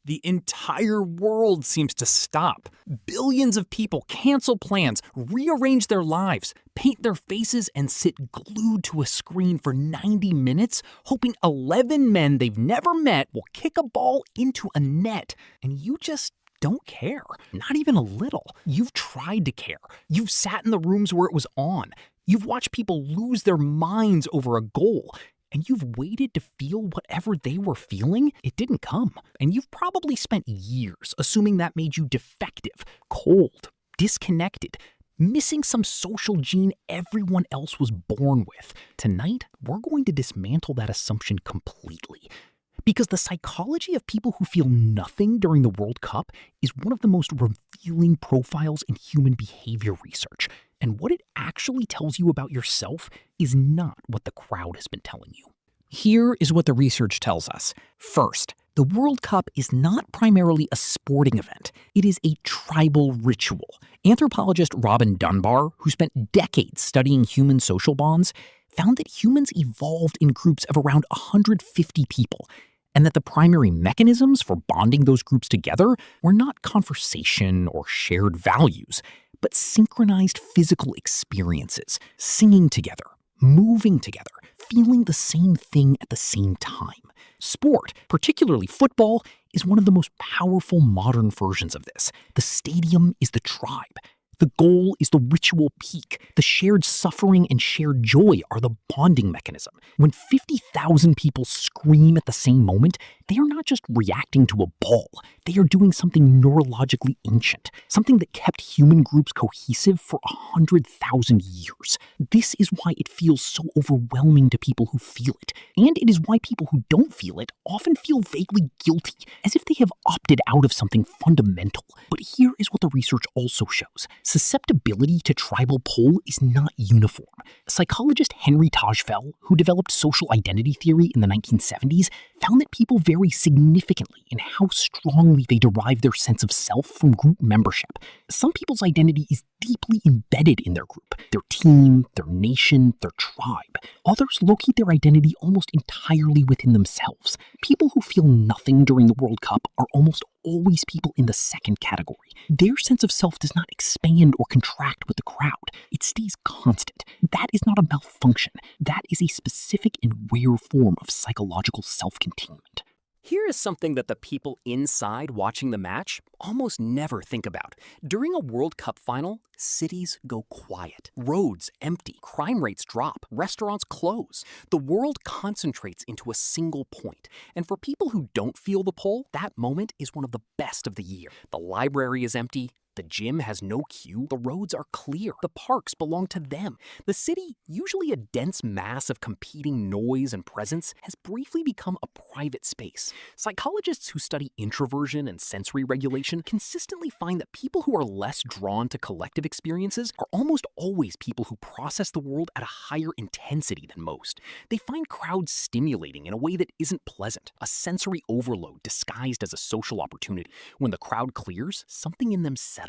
The entire world seems to stop. Billions of people cancel plans, rearrange their lives, paint their faces, and sit glued to a screen for 90 minutes, hoping 11 men they've never met will kick a ball into a net. And you just don't care. Not even a little. You've tried to care. You've sat in the rooms where it was on. You've watched people lose their minds over a goal. And you've waited to feel whatever they were feeling. It didn't come. And you've probably spent years assuming that made you defective, cold, disconnected, missing some social gene everyone else was born with. Tonight, we're going to dismantle that assumption completely. Because the psychology of people who feel nothing during the World Cup is one of the most revealing profiles in human behavior research. And what it actually tells you about yourself is not what the crowd has been telling you. Here is what the research tells us. First, the World Cup is not primarily a sporting event. It is a tribal ritual. Anthropologist Robin Dunbar, who spent decades studying human social bonds, found that humans evolved in groups of around 150 people, and that the primary mechanisms for bonding those groups together were not conversation or shared values, but synchronized physical experiences, singing together, moving together, feeling the same thing at the same time. Sport, particularly football, is one of the most powerful modern versions of this. The stadium is the tribe. The goal is the ritual peak. The shared suffering and shared joy are the bonding mechanism. When 50,000 people scream at the same moment, they are not just reacting to a ball. They are doing something neurologically ancient, something that kept human groups cohesive for 100,000 years. This is why it feels so overwhelming to people who feel it. And it is why people who don't feel it often feel vaguely guilty, as if they have opted out of something fundamental. But here is what the research also shows. Susceptibility to tribal pull is not uniform. Psychologist Henry Tajfel, who developed social identity theory in the 1970s, found that people vary significantly in how strongly they derive their sense of self from group membership. Some people's identity is deeply embedded in their group, their team, their nation, their tribe. Others locate their identity almost entirely within themselves. People who feel nothing during the World Cup are almost always people in the second category. Their sense of self does not expand or contract with the crowd. It stays constant. That is not a malfunction. That is a specific and rare form of psychological self-containment. Here is something that the people inside watching the match almost never think about. During a World Cup final, cities go quiet. Roads empty. Crime rates drop. Restaurants close. The world concentrates into a single point. And for people who don't feel the pull, that moment is one of the best of the year. The library is empty. The gym has no queue. The roads are clear. The parks belong to them. The city, usually a dense mass of competing noise and presence, has briefly become a private space. Psychologists who study introversion and sensory regulation consistently find that people who are less drawn to collective experiences are almost always people who process the world at a higher intensity than most. They find crowds stimulating in a way that isn't pleasant, a sensory overload disguised as a social opportunity. When the crowd clears, something in them settles.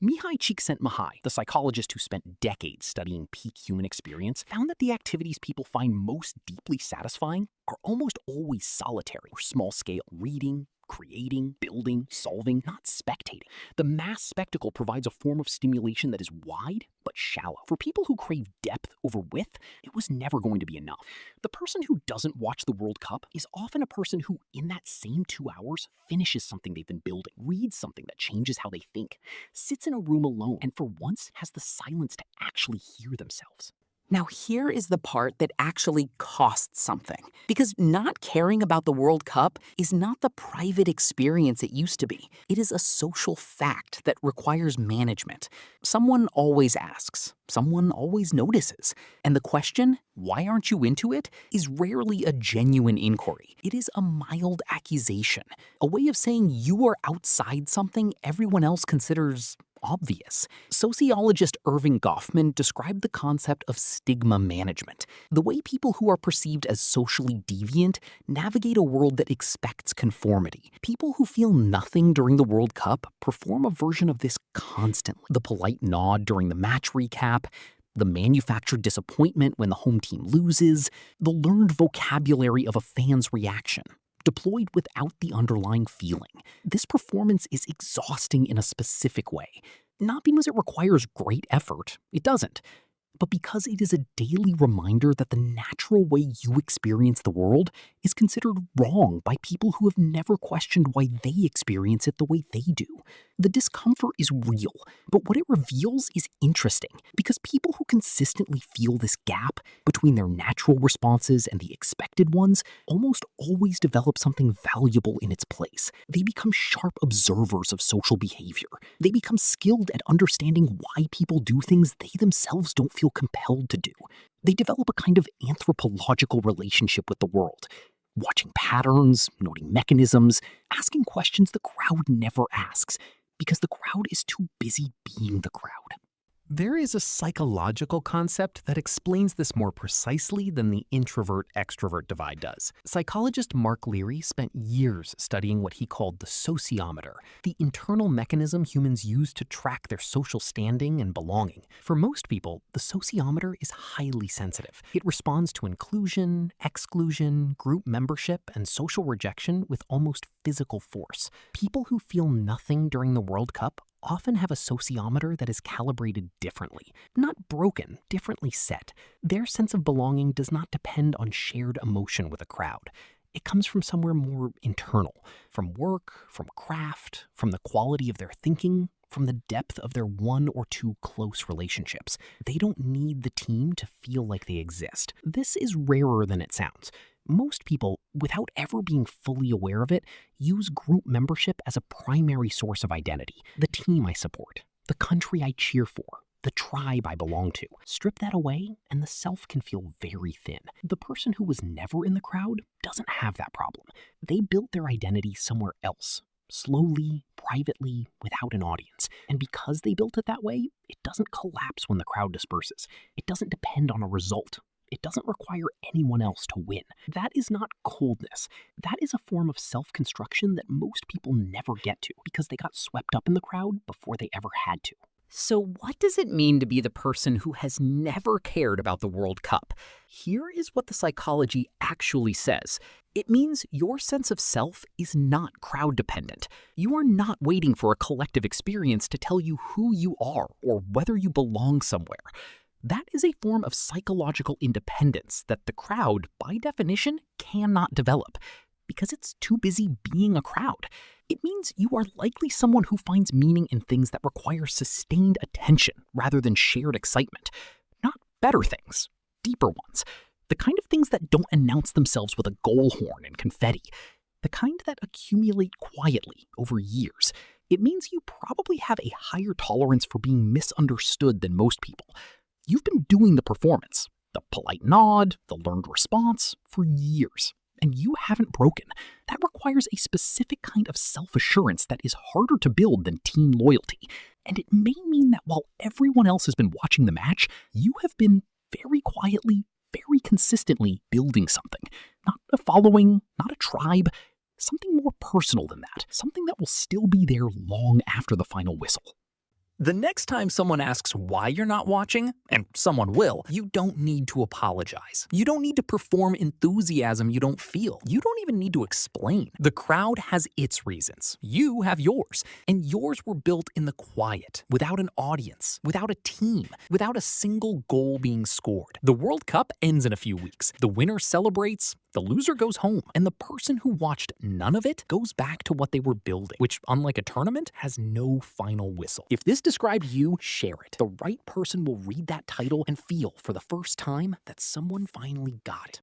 Mihai Csikszentmihalyi, the psychologist who spent decades studying peak human experience, found that the activities people find most deeply satisfying are almost always solitary or small-scale: reading, creating, building, solving, not spectating. The mass spectacle provides a form of stimulation that is wide but shallow. For people who crave depth over width, it was never going to be enough. The person who doesn't watch the World Cup is often a person who, in that same 2 hours, finishes something they've been building, reads something that changes how they think, sits in a room alone, and for once has the silence to actually hear themselves. Now, here is the part that actually costs something. Because not caring about the World Cup is not the private experience it used to be. It is a social fact that requires management. Someone always asks. Someone always notices. And the question, why aren't you into it, is rarely a genuine inquiry. It is a mild accusation, a way of saying you are outside something everyone else considers obvious. Sociologist Irving Goffman described the concept of stigma management, the way people who are perceived as socially deviant navigate a world that expects conformity. People who feel nothing during the World Cup perform a version of this constantly. The polite nod during the match recap, the manufactured disappointment when the home team loses, the learned vocabulary of a fan's reaction. deployed without the underlying feeling. This performance is exhausting in a specific way. Not because it requires great effort, it doesn't, but because it is a daily reminder that the natural way you experience the world is considered wrong by people who have never questioned why they experience it the way they do. The discomfort is real, but what it reveals is interesting, because people who consistently feel this gap between their natural responses and the expected ones almost always develop something valuable in its place. They become sharp observers of social behavior. They become skilled at understanding why people do things they themselves don't feel compelled to do. They develop a kind of anthropological relationship with the world, watching patterns, noting mechanisms, asking questions the crowd never asks, because the crowd is too busy being the crowd. There is a psychological concept that explains this more precisely than the introvert-extrovert divide does. Psychologist Mark Leary spent years studying what he called the sociometer, the internal mechanism humans use to track their social standing and belonging. For most people, the sociometer is highly sensitive. It responds to inclusion, exclusion, group membership, and social rejection with almost physical force. People who feel nothing during the World Cup often have a sociometer that is calibrated differently. Not broken, differently set. Their sense of belonging does not depend on shared emotion with a crowd. It comes from somewhere more internal, from work, from craft, from the quality of their thinking, from the depth of their one or two close relationships. They don't need the team to feel like they exist. This is rarer than it sounds. Most people, without ever being fully aware of it, use group membership as a primary source of identity. The team I support, the country I cheer for, the tribe I belong to. Strip that away, and the self can feel very thin. The person who was never in the crowd doesn't have that problem. They built their identity somewhere else, slowly, privately, without an audience. And because they built it that way, it doesn't collapse when the crowd disperses. It doesn't depend on a result. It doesn't require anyone else to win. That is not coldness. That is a form of self-construction that most people never get to because they got swept up in the crowd before they ever had to. So what does it mean to be the person who has never cared about the World Cup? Here is what the psychology actually says. It means your sense of self is not crowd-dependent. You are not waiting for a collective experience to tell you who you are or whether you belong somewhere. That is a form of psychological independence that the crowd, by definition, cannot develop because it's too busy being a crowd. It means you are likely someone who finds meaning in things that require sustained attention rather than shared excitement. Not better things, deeper ones. The kind of things that don't announce themselves with a goal horn and confetti. The kind that accumulate quietly over years. It means you probably have a higher tolerance for being misunderstood than most people. You've been doing the performance, the polite nod, the learned response, for years, and you haven't broken. That requires a specific kind of self-assurance that is harder to build than team loyalty. And it may mean that while everyone else has been watching the match, you have been very quietly, very consistently building something. Not a following, not a tribe, something more personal than that. Something that will still be there long after the final whistle. The next time someone asks why you're not watching, and someone will, you don't need to apologize. You don't need to perform enthusiasm you don't feel. You don't even need to explain. The crowd has its reasons. You have yours. And yours were built in the quiet, without an audience, without a team, without a single goal being scored. The World Cup ends in a few weeks. The winner celebrates, the loser goes home, and the person who watched none of it goes back to what they were building, which, unlike a tournament, has no final whistle. If this described you, share it. The right person will read that title and feel, for the first time, that someone finally got it.